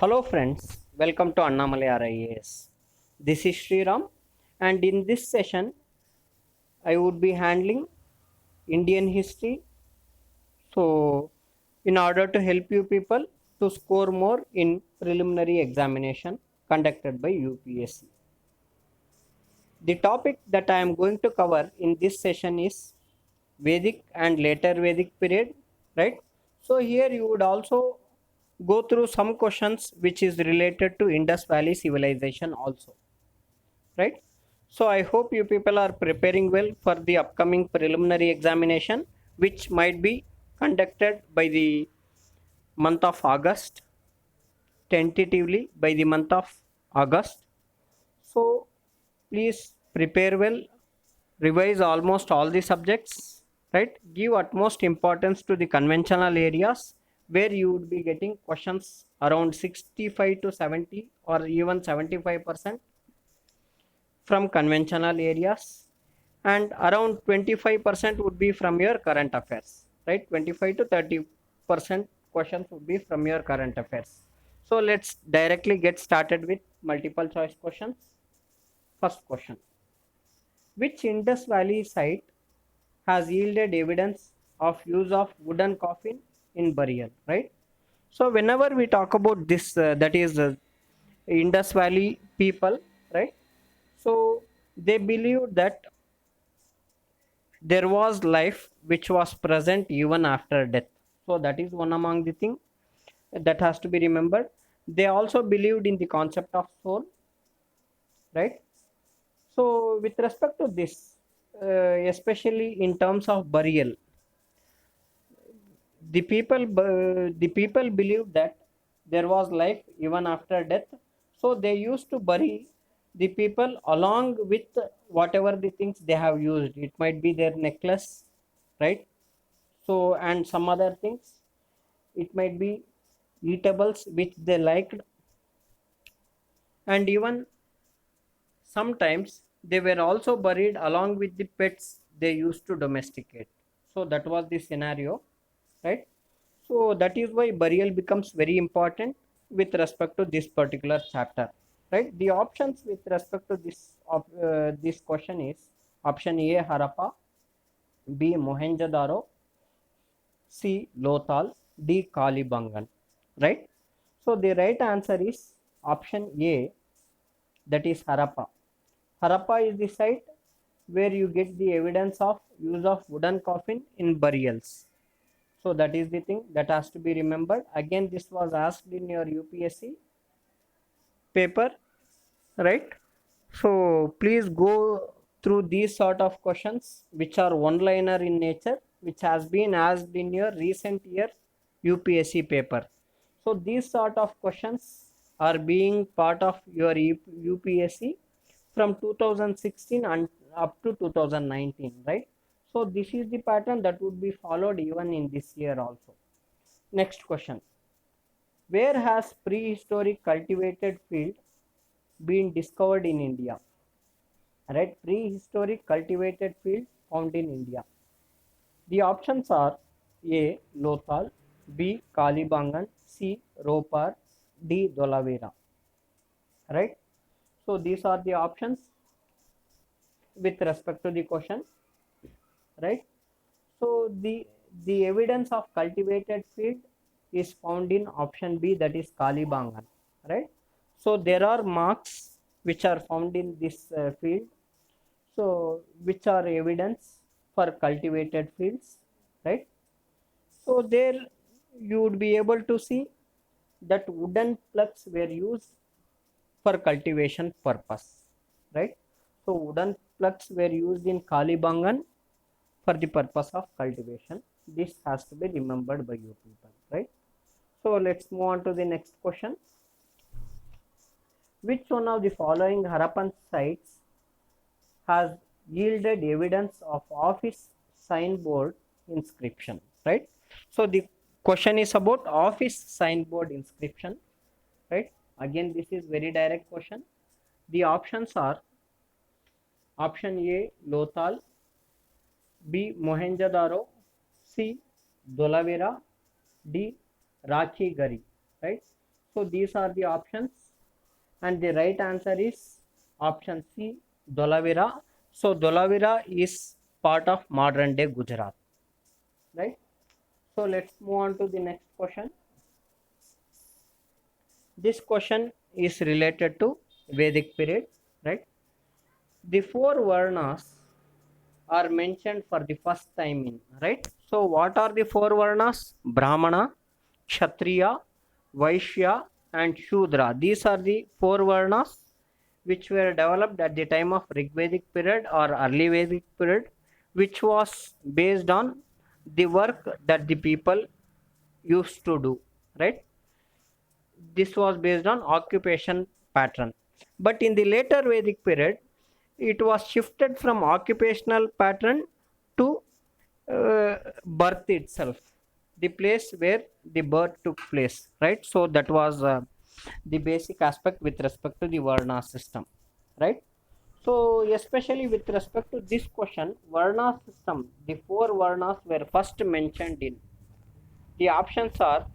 Hello friends, welcome to Annamalai RIAS. This is Sriram, and in this session I would be handling Indian history. So in order to help you people to score more in preliminary examination conducted by UPSC. The topic that I am going to cover in this session is Vedic and later Vedic period, right? So here you would also go through some questions which is related to Indus Valley civilization also, right? So I hope you people are preparing well for the upcoming preliminary examination, which might be conducted by the month of August, tentatively by the month of August. So please prepare well, revise almost all the subjects, right? Give utmost importance to the conventional areas where you would be getting questions around 65 to 70 or even 75% from conventional areas, and around 25% would be from your current affairs, right? 25 to 30% questions would be from your current affairs. So let's directly get started with multiple choice questions. First question: which Indus Valley site has yielded evidence of use of wooden coffin in burial, right? So whenever we talk about this, that is Indus Valley people, right? So they believed that there was life which was present even after death. So that is one among the thing that has to be remembered. They also believed in the concept of soul, right? So with respect to this, especially in terms of burial, the people believed that there was life even after death. So they used to bury the people along with whatever the things they have used. It might be their necklace, right? So and some other things, it might be eatables which they liked, and even sometimes they were also buried along with the pets they used to domesticate. So that was the scenario, right? So that is why burial becomes very important with respect to this particular chapter, right? The options with respect to this question is option A Harappa, B Mohenjo-daro, C Lothal, D Kalibangan, right? So the right answer is option A, that is Harappa. Harappa is the site where you get the evidence of use of wooden coffin in burials. So that is the thing that has to be remembered. Again, this was asked in your UPSC paper, right? So please go through these sort of questions which are one liner in nature, which has been asked in your recent year UPSC paper. So these sort of questions are being part of your UPSC from 2016 and up to 2019, right? So this is the pattern that would be followed even in this year also. Next question: where has prehistoric cultivated field been discovered in India? Right, prehistoric cultivated field found in India. The options are A Lothal, B Kalibangan, C Ropar, D Dolavera. Right. So these are the options with respect to the question. Right. So the evidence of cultivated field is found in option B, that is Kalibangan, right? So there are marks which are found in this field, so which are evidence for cultivated fields, right? So there you would be able to see that wooden plugs were used for cultivation purpose, right? So wooden plugs were used in Kalibangan for the purpose of cultivation. This has to be remembered by you people, right? So let's move on to the next question. Which one of the following Harappan sites has yielded evidence of office signboard inscription, right? So the question is about office signboard inscription, right? Again, this is very direct question. The options are option A Lothal, B Mohenjo-daro, C Dolavera, D Rakhi Gari, right? So these are the options, and the right answer is option C, Dholavira. So Dholavira is part of modern day Gujarat, right? So let's move on to the next question. This question is related to Vedic period, right? The four Varnas are mentioned for the first time in, right? So what are the four Varnas? Brahmana, Kshatriya, Vaishya and Shudra. These are the four Varnas which were developed at the time of Rigvedic period or early Vedic period, which was based on the work that the people used to do, right? This was based on occupation pattern. But in the later Vedic period, it was shifted from occupational pattern to birth itself, the place where the birth took place, right? So that was the basic aspect with respect to the Varna system, right? So especially with respect to this question, Varna system, the four Varnas were first mentioned in. The options are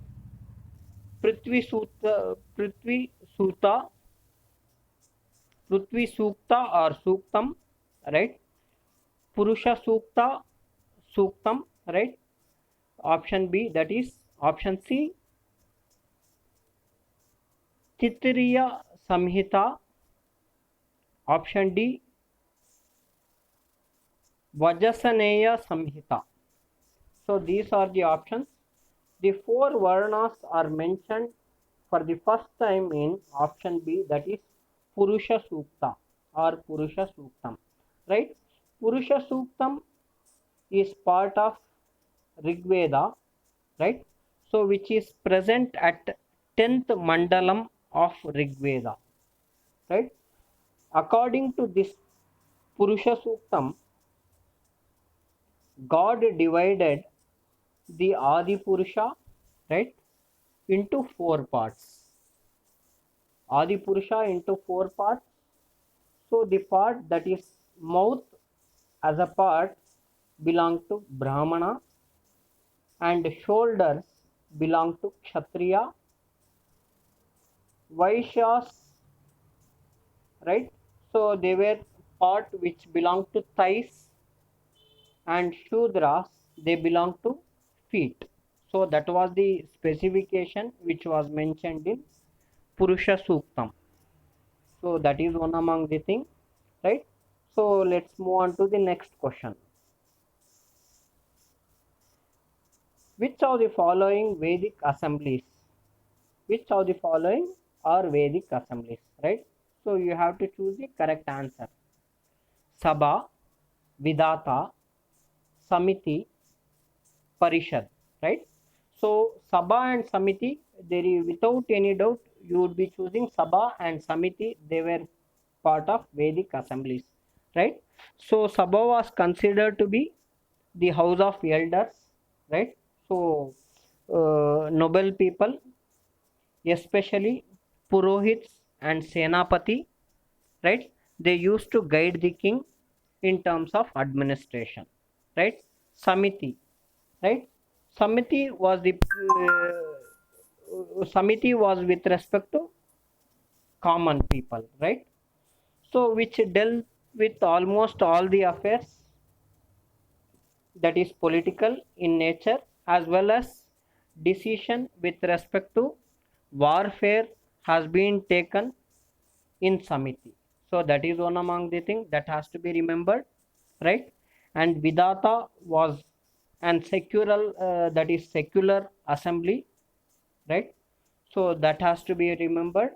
Prithvi Suta, Prithvi Sukta or Suktam, right? Purusha Sukta, Suktam, right? Option B, that is option C, Titiriya Samhita, option D, Vajasaneya Samhita. So these are the options. The four Varnas are mentioned for the first time in option B, that is Purusha Sukta or Purusha Suktam, right? Purusha Suktam is part of Rig Veda, right? So which is present at 10th Mandalam of Rig Veda, right? According to this Purusha Suktam, God divided the Adi Purusha, right, into four parts. Adi Purusha into four parts. So the part that is mouth as a part belong to Brahmana, and shoulders belong to Kshatriya. Vaishyas, right? So they were part which belong to thighs, and Shudras they belong to feet. So that was the specification which was mentioned in Purusha Suktam. So that is one among the thing, right? So let's move on to the next question. Which of the following Vedic assemblies? Which of the following are Vedic assemblies, right? So you have to choose the correct answer. Sabha, Vidata, Samiti, Parishad, right? So Sabha and Samiti, there is without any doubt you would be choosing Sabha and Samiti. They were part of Vedic assemblies, right? So Sabha was considered to be the house of elders, right? So noble people, especially Purohits and Senapati, right? They used to guide the king in terms of administration, right? Samiti, right? Samiti was the Samiti was with respect to common people, right? So which dealt with almost all the affairs that is political in nature, as well as decision with respect to warfare has been taken in Samiti. So that is one among the things that has to be remembered, right? And Vidata was an secular, that is secular assembly, right? So that has to be remembered.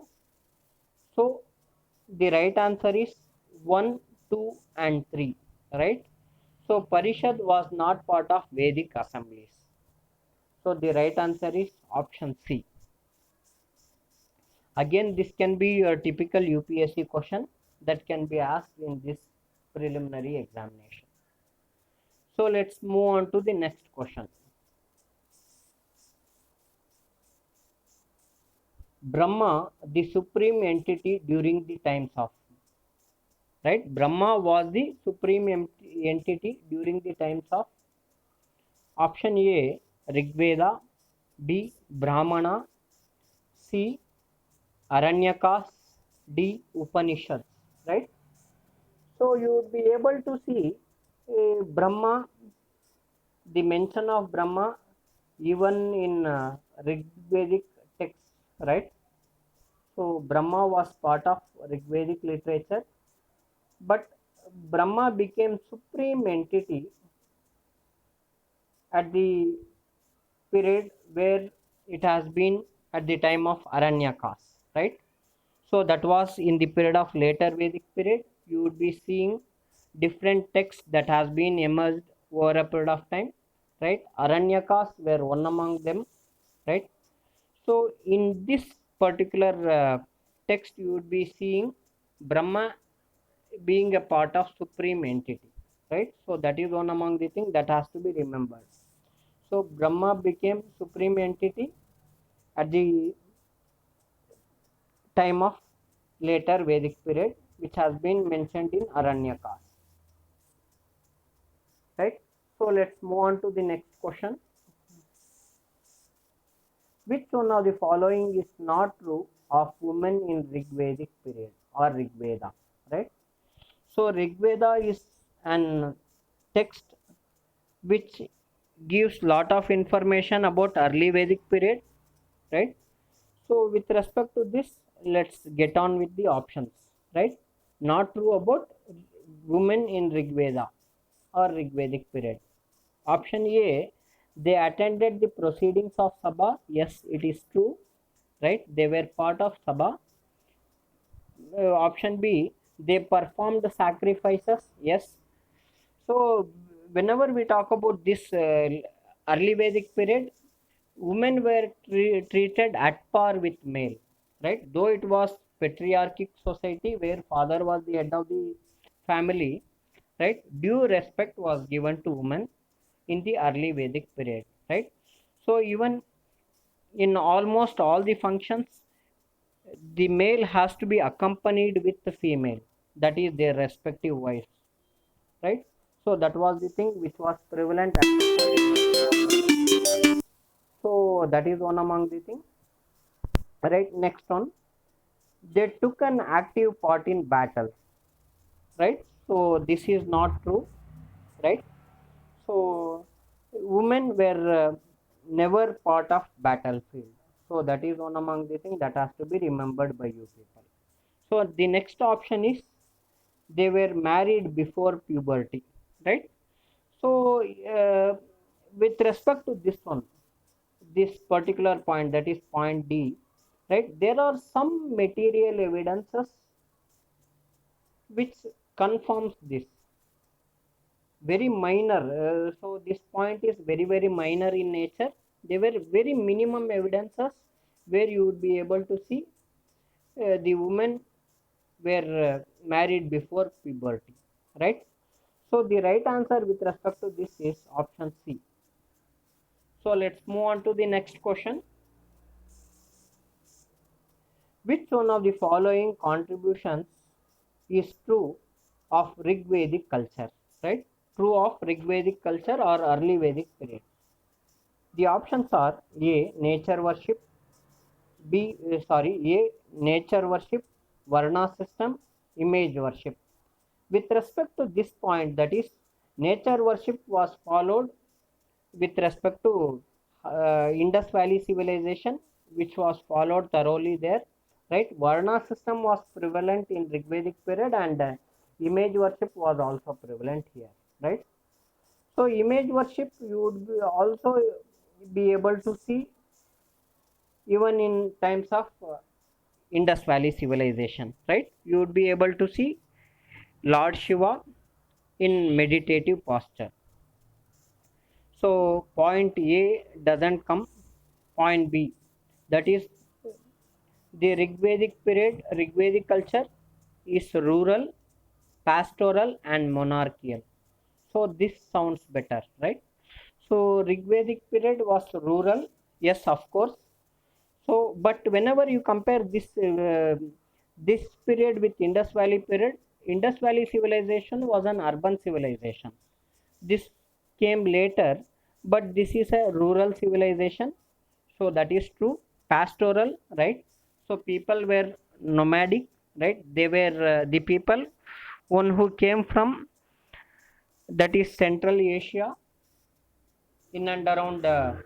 So the right answer is 1, 2 and 3, right? So Parishad was not part of Vedic assemblies. So the right answer is option C. Again, this can be your typical UPSC question that can be asked in this preliminary examination. So let's move on to the next question. Brahma, the supreme entity during the times of, right? Brahma was the supreme entity during the times of option A, Rigveda, B, Brahmana, C, Aranyakas, D. Upanishads, right? So you would be able to see Brahma, the mention of Brahma even in Rigvedic texts, right? So Brahma was part of Rigvedic literature, but Brahma became supreme entity at the period where it has been at the time of Aranyakas, right? So that was in the period of later Vedic period. You would be seeing different texts that has been emerged over a period of time, right? Aranyakas were one among them, right? So in this particular text, you would be seeing Brahma being a part of supreme entity, right? So that is one among the things that has to be remembered. So Brahma became supreme entity at the time of later Vedic period, which has been mentioned in Aranyakas, right? So let's move on to the next question. Which one of the following is not true of women in Rigvedic period or Rigveda, right? So Rigveda is an text which gives lot of information about early Vedic period, right? So with respect to this, let's get on with the options, right? Not true about women in Rigveda or Rigvedic period. Option A, they attended the proceedings of Sabha. Yes, it is true, right? They were part of Sabha. Option B, they performed sacrifices. Yes. So whenever we talk about this early Vedic period, women were treated at par with male, right? Though it was patriarchic society where father was the head of the family, right? Due respect was given to women in the early Vedic period, right? So even in almost all the functions, the male has to be accompanied with the female, that is their respective wives, right? So that was the thing which was prevalent at the time. So that is one among the things, right? Next one, they took an active part in battles, right? So this is not true, right? So women were never part of battlefield. So that is one among the things that has to be remembered by you people. So the next option is they were married before puberty, right? So with respect to this one, this particular point, that is point D, right? There are some material evidences which confirms this, very minor. So this point is very minor in nature. They were very minimum evidences where you would be able to see the women were married before puberty, right? So the right answer with respect to this is option C. So let's move on to the next question. Which one of the following contributions is true of Rigvedic culture? Right? True of Rigvedic culture or early Vedic period. The options are A. Nature worship, A. Nature worship, Varna system, image worship. With respect to this point, that is, nature worship was followed with respect to Indus Valley civilization, which was followed thoroughly there, right? Varna system was prevalent in Rigvedic period, and image worship was also prevalent here, right? So image worship you would be also be able to see even in times of Indus Valley civilization, right? You would be able to see Lord Shiva in meditative posture. So point A doesn't come. Point B, that is the Rigvedic period, Rigvedic culture is rural, pastoral, and monarchical. So this sounds better, right? So Rigvedic period was rural, yes, of course. So, but whenever you compare this period with Indus Valley period, Indus Valley civilization was an urban civilization. This came later, but this is a rural civilization. So that is true. Pastoral, right? So people were nomadic, right? They were the people one who came from, that is Central Asia, in and around the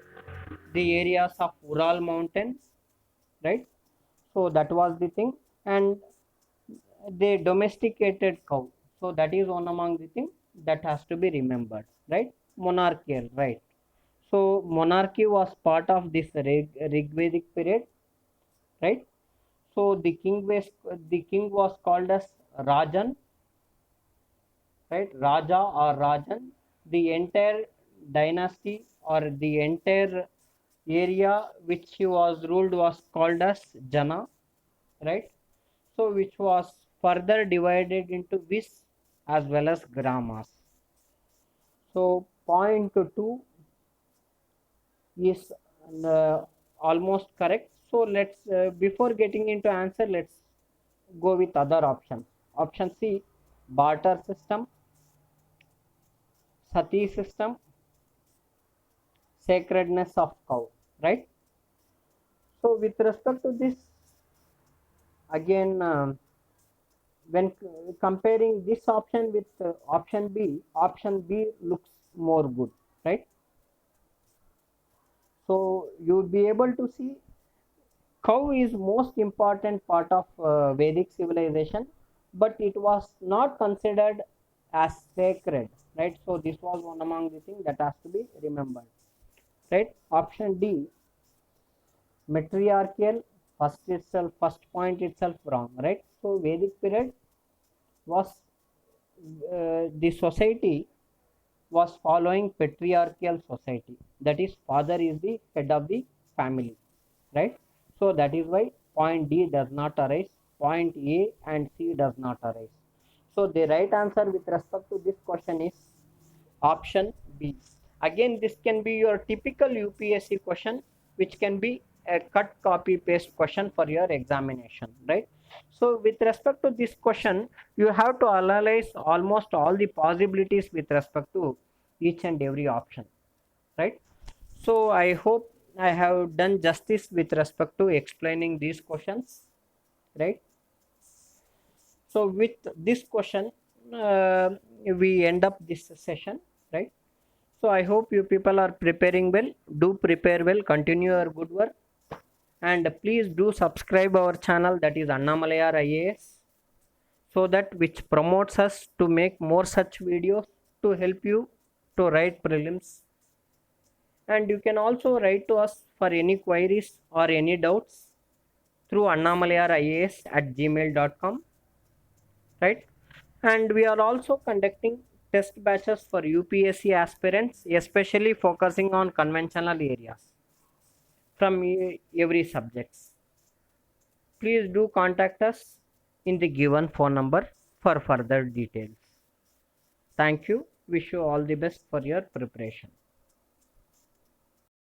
areas of Ural Mountains, right? So that was the thing, and they domesticated cow. So that is one among the thing that has to be remembered, right? Monarchical, right? So monarchy was part of this Rigvedic period, right? So the king was called as Rajan, right? Raja or Rajan. The entire dynasty or the entire area which he was ruled was called as Jana, right? So which was further divided into Vis as well as Gramas. So point two is uh, almost correct. So let's before getting into answer, let's go with other options. Option C, barter system, sati system, sacredness of cow, right? So with respect to this, again, when comparing this option with option B looks more good, right? So you would be able to see cow is most important part of Vedic civilization, but it was not considered as sacred, right? So this was one among the things that has to be remembered, right? Option D, matriarchal, first point itself wrong, right? So Vedic period was the society was following patriarchal society, that is father is the head of the family, right? So that is why point D does not arise, point A and C does not arise. So the right answer with respect to this question is option B. Again, this can be your typical UPSC question, which can be a cut copy paste question for your examination, right? So with respect to this question, you have to analyze almost all the possibilities with respect to each and every option, right? So I hope I have done justice with respect to explaining these questions, right? So with this question, uh, we end up this session, right? So I hope you people are preparing well. Do prepare well. Continue your good work, and please do subscribe our channel, that is Annamalayar IAS, so that which promotes us to make more such videos to help you to write prelims. And you can also write to us for any queries or any doubts through annamalayarias@gmail.com, right? And we are also conducting test batches for UPSC aspirants, especially focusing on conventional areas from every subjects. Please do contact us in the given phone number for further details. Thank you. Wish you all the best for your preparation.